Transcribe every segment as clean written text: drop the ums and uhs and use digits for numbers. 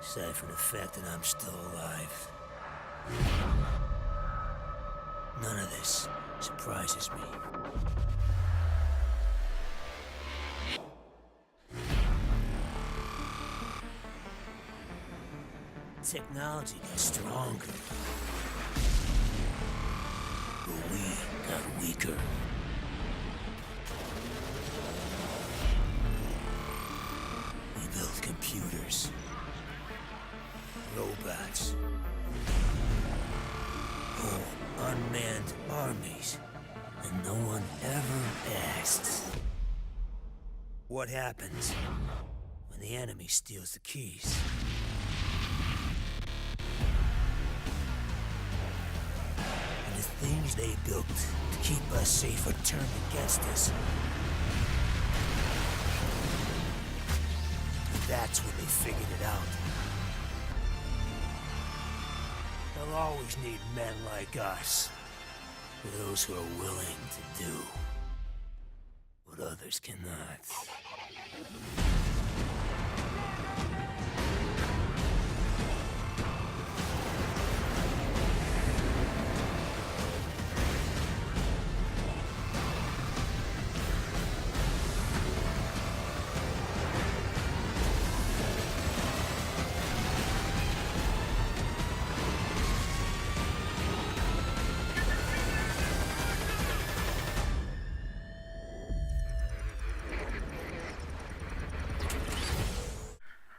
Aside from the fact that I'm still alive. None of this surprises me. Technology got stronger, but we got weaker. We built computers, robots, whole unmanned armies, and no one ever asks what happens when the enemy steals the keys. And the things they built to keep us safe are turned against us. And that's when they figured it out. They'll always need men like us. Those who are willing to do what others cannot.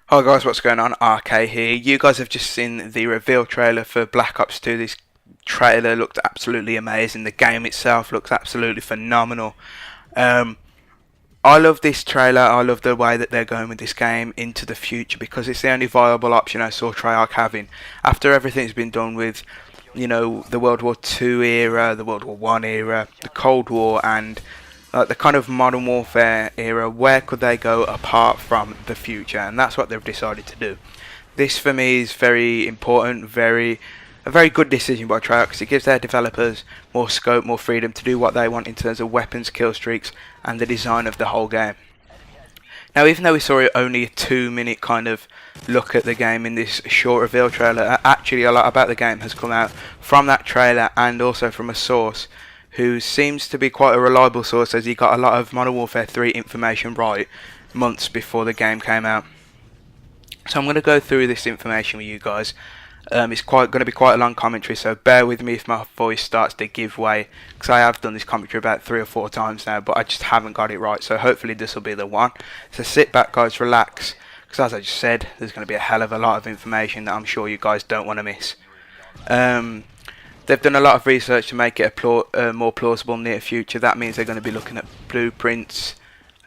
Hi guys, what's going on? RK here. You guys have just seen the reveal trailer for Black Ops 2. This trailer looked absolutely amazing. The game itself looks absolutely phenomenal. I love this trailer. I love the way that they're going with this game into the future, because it's the only viable option I saw Treyarch having. After everything's been done with, you know, the World War II era, the World War One era, the Cold War, and the kind of modern warfare era, where could they go apart from the future? And that's what they've decided to do. This for me is very important, a very good decision by Treyarch, because it gives their developers more scope, more freedom to do what they want in terms of weapons, kill streaks, and the design of the whole game. Now, even though we saw only a 2-minute kind of look at the game in this short reveal trailer, actually a lot about the game has come out from that trailer, and also from a source who seems to be quite a reliable source, as he got a lot of Modern Warfare 3 information right months before the game came out. So I'm going to go through this information with you guys. It's going to be quite a long commentary, so bear with me if my voice starts to give way, because I have done this commentary about 3 or 4 times now, but I just haven't got it right, so hopefully this will be the one. So sit back guys, relax, because as I just said, there's going to be a hell of a lot of information that I'm sure you guys don't want to miss. They've done a lot of research to make it a more plausible near future. That means they're going to be looking at blueprints,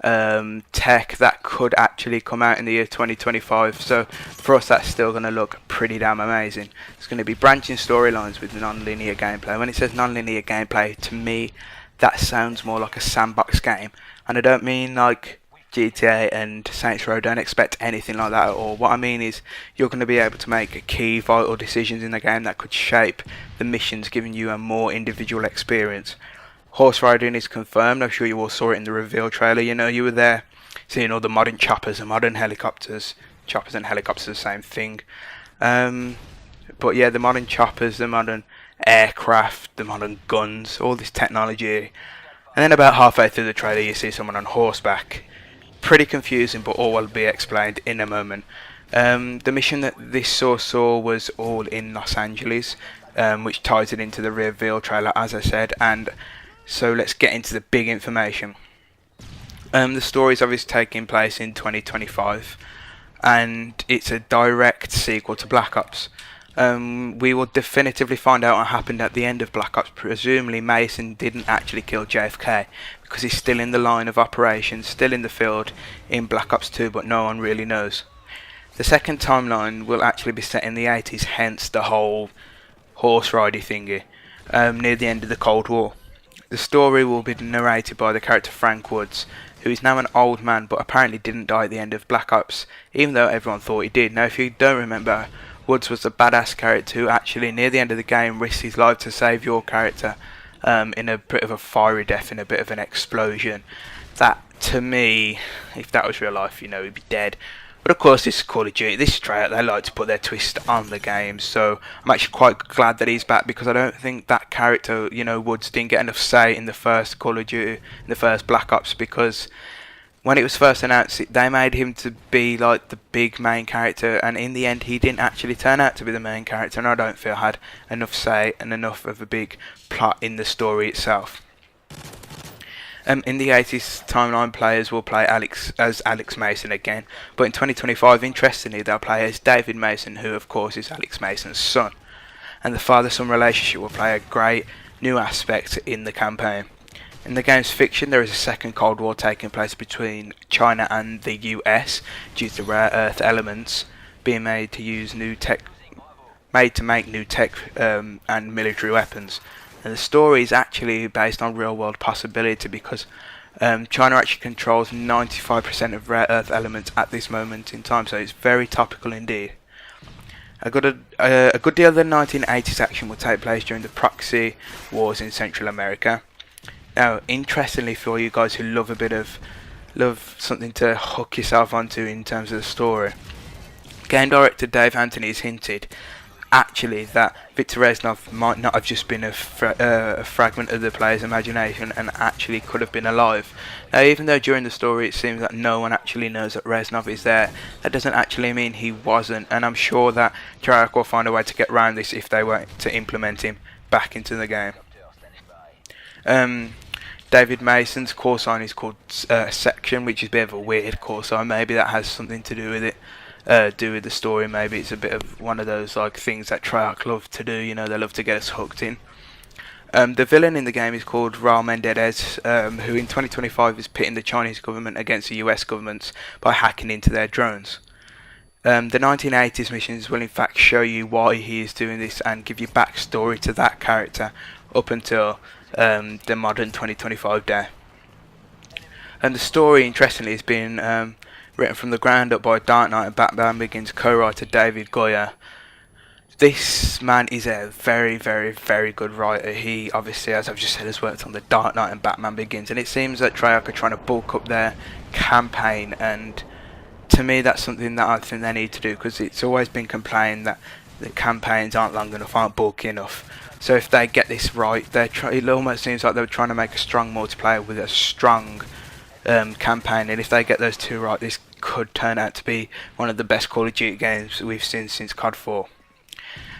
tech that could actually come out in the year 2025. So for us, that's still going to look pretty damn amazing. It's going to be branching storylines with non-linear gameplay. When it says non-linear gameplay, to me, that sounds more like a sandbox game. And I don't mean like GTA and Saints Row. Don't expect anything like that at all. What I mean is you're going to be able to make key vital decisions in the game that could shape the missions, giving you a more individual experience. Horse riding is confirmed. I'm sure you all saw it in the reveal trailer. You know, you were there seeing all the modern choppers and modern helicopters. Choppers and helicopters are the same thing. But yeah, the modern choppers, the modern aircraft, the modern guns, all this technology. And then about halfway through the trailer you see someone on horseback. Pretty confusing, but all will be explained in a moment. The mission that this source saw was all in Los Angeles, which ties it into the reveal trailer, as I said. And so let's get into the big information. The story is obviously taking place in 2025, and it's a direct sequel to Black Ops. We will definitively find out what happened at the end of Black Ops. Presumably Mason didn't actually kill JFK, because he's still in the line of operations, still in the field in Black Ops 2, but no one really knows. The second timeline will actually be set in the 80s, hence the whole horse riding thingy, near the end of the Cold War. The story will be narrated by the character Frank Woods, who is now an old man but apparently didn't die at the end of Black Ops, even though everyone thought he did. Now, if you don't remember, Woods was a badass character who actually near the end of the game risked his life to save your character in a bit of a fiery death, in a bit of an explosion. That, to me, if that was real life, you know, he'd be dead. But of course, this is Call of Duty, this is Treyarch, they like to put their twist on the game, so I'm actually quite glad that he's back, because I don't think that character, Woods, didn't get enough say in the first Call of Duty, in the first Black Ops, because when it was first announced, they made him to be like the big main character, and in the end he didn't actually turn out to be the main character, and I don't feel had enough say and enough of a big plot in the story itself. In the 80s timeline, players will play as Alex Mason again, but in 2025, interestingly, they'll play as David Mason, who of course is Alex Mason's son, and the father-son relationship will play a great new aspect in the campaign. In the game's fiction, there is a second Cold War taking place between China and the US due to rare earth elements being made to make new tech and military weapons. And the story is actually based on real-world possibility, because China actually controls 95% of rare earth elements at this moment in time, so it's very topical indeed. A good deal of the 1980s action will take place during the proxy wars in Central America. Now, interestingly, for you guys who love something to hook yourself onto in terms of the story, game director Dave Anthony has hinted actually that Viktor Reznov might not have just been a fragment of the player's imagination and actually could have been alive. Now, even though during the story it seems that no one actually knows that Reznov is there, that doesn't actually mean he wasn't, and I'm sure that Treyarch will find a way to get around this if they were to implement him back into the game. David Mason's call sign is called Section, which is a bit of a weird call sign. Maybe that has something to do with it. Do with the story. Maybe it's a bit of one of those like things that Treyarch love to do. They love to get us hooked in. The villain in the game is called Raul Mendez, who in 2025 is pitting the Chinese government against the US governments by hacking into their drones. The 1980s missions will in fact show you why he is doing this and give you backstory to that character up until the modern 2025 day. And the story, interestingly, has been written from the ground up by Dark Knight and Batman Begins co-writer David Goyer. This man is a very, very, very good writer. He obviously, as I've just said, has worked on the Dark Knight and Batman Begins, and it seems that Treyarch are trying to bulk up their campaign, and to me that's something that I think they need to do, because it's always been complained that the campaigns aren't long enough, aren't bulky enough. So if they get this right, it almost seems like they're trying to make a strong multiplayer with a strong campaign, and if they get those two right, this could turn out to be one of the best Call of Duty games we've seen since COD 4.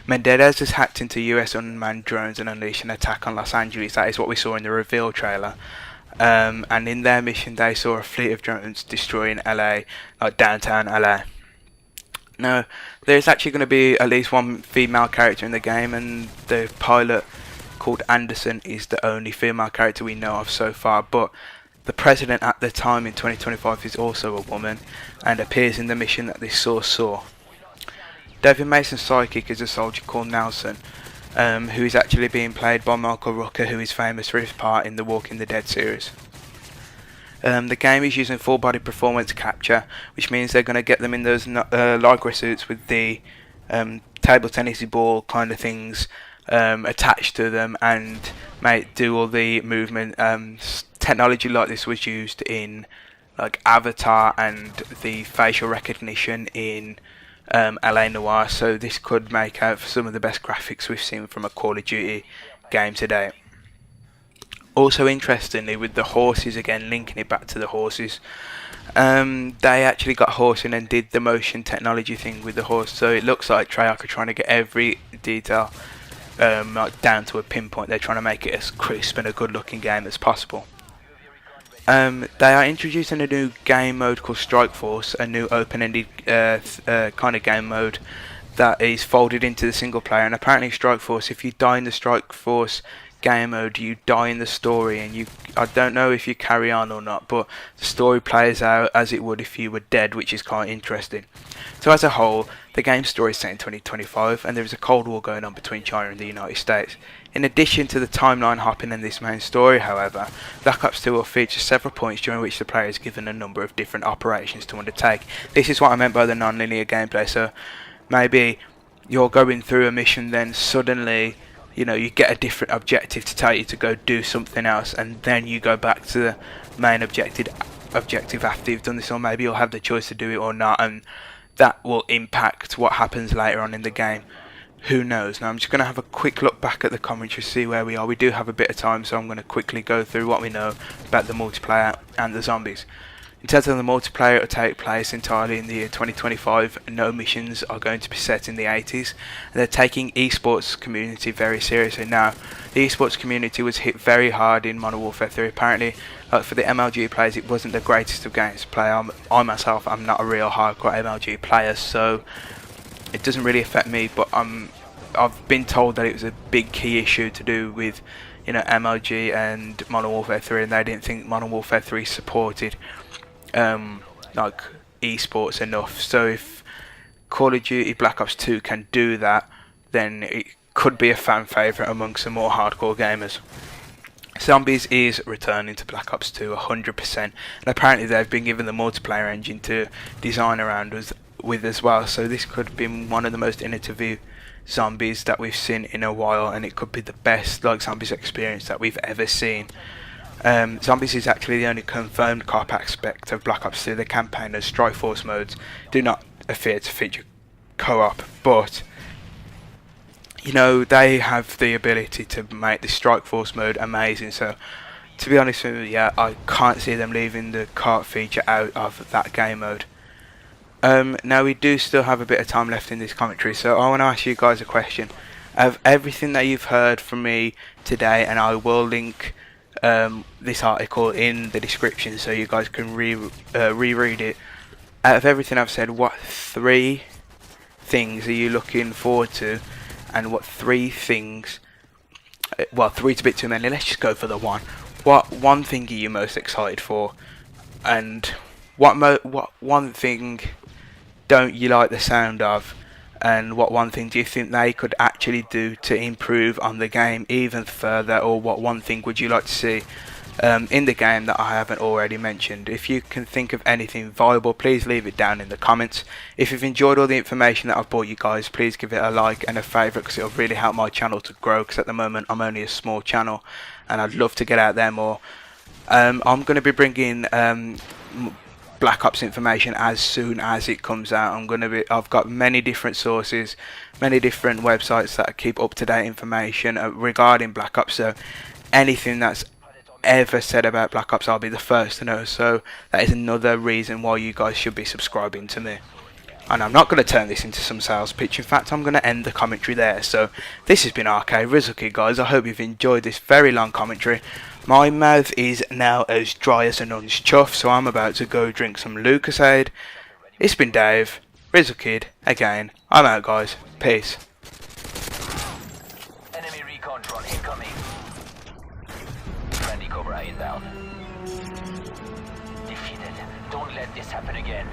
Mendez has hacked into US unmanned drones and unleashed an attack on Los Angeles. That is what we saw in the reveal trailer. And in their mission, they saw a fleet of drones destroying LA, like downtown LA. Now, there's actually going to be at least one female character in the game, and the pilot called Anderson is the only female character we know of so far, but the president at the time in 2025 is also a woman and appears in the mission that this source saw. David Mason's sidekick is a soldier called Nelson, who is actually being played by Michael Rooker, who is famous for his part in the Walking the Dead series. The game is using full body performance capture, which means they're going to get them in those Lycra suits with the table tennis ball kind of things attached to them, and do all the movement. Technology like this was used in like Avatar and the facial recognition in LA Noire, so this could make out some of the best graphics we've seen from a Call of Duty game to date. Also, interestingly, with the horses, again linking it back to the horses, they actually got horsing and did the motion technology thing with the horse, so it looks like Treyarch are trying to get every detail like down to a pinpoint. They're trying to make it as crisp and a good looking game as possible. They are introducing a new game mode called Strike Force, a new open-ended kind of game mode that is folded into the single player. And apparently Strike Force, if you die in the Strike Force game mode, you die in the story, and I don't know if you carry on or not, but the story plays out as it would if you were dead, which is quite interesting. So as a whole, the game's story is set in 2025, and there is a Cold War going on between China and the United States. In addition to the timeline hopping in this main story, however, Black Ops 2 will feature several points during which the player is given a number of different operations to undertake. This is what I meant by the non-linear gameplay. So maybe you're going through a mission, then suddenly you get a different objective to tell you to go do something else, and then you go back to the main objective objective after you've done this, or maybe you'll have the choice to do it or not, and that will impact what happens later on in the game. Who knows? Now I'm just going to have a quick look back at the commentary, see where we are. We do have a bit of time, so I'm going to quickly go through what we know about the multiplayer and the zombies. In terms of the multiplayer, it will take place entirely in the year 2025. No missions are going to be set in the 80s. And they're taking esports community very seriously. Now, the esports community was hit very hard in Modern Warfare 3. Apparently, for the MLG players, it wasn't the greatest of games to play. I myself, I'm not a real hardcore MLG player, so it doesn't really affect me. But I've been told that it was a big key issue to do with, you know, MLG and Modern Warfare 3, and they didn't think Modern Warfare 3 supported like esports enough. So if Call of Duty Black Ops 2 can do that, then it could be a fan favourite amongst some more hardcore gamers. Zombies is returning to Black Ops 2 100%, and apparently they've been given the multiplayer engine to design around us with as well, so this could be one of the most innovative zombies that we've seen in a while, and it could be the best like zombies experience that we've ever seen. Zombies is actually the only confirmed co-op aspect of Black Ops 2. The campaign and Strike Force modes do not appear to feature co-op, but you know, they have the ability to make the Strike Force mode amazing. So to be honest with you, yeah, I can't see them leaving the co-op feature out of that game mode. Now we do still have a bit of time left in this commentary, so I want to ask you guys a question. Of everything that you've heard from me today, and I will link this article in the description so you guys can reread it. Out of everything I've said, what 3 things are you looking forward to, and what 3 things, well, 3's a bit too many, let's just go for the 1. What 1 thing are you most excited for, and what one thing don't you like the sound of, and what 1 thing do you think they could actually do to improve on the game even further, or what 1 thing would you like to see in the game that I haven't already mentioned? If you can think of anything viable, please leave it down in the comments. If you've enjoyed all the information that I've brought you guys, please give it a like and a favourite, because it'll really help my channel to grow, because at the moment I'm only a small channel and I'd love to get out there more. I'm going to be bringing Black Ops information as soon as it comes out. I've got many different sources, many different websites that keep up to date information regarding Black Ops, so anything that's ever said about Black Ops I'll be the first to know. So that is another reason why you guys should be subscribing to me. And I'm not going to turn this into some sales pitch. In fact, I'm going to end the commentary there. So this has been RizzlKid, guys. I hope you've enjoyed this very long commentary. My mouth is now as dry as an orange chuff, so I'm about to go drink some Lucasade. It's been Dave, RizzlKid, again. I'm out, guys. Peace. Enemy recon drone incoming. Friendly Cobra inbound. Defeated. Don't let this happen again.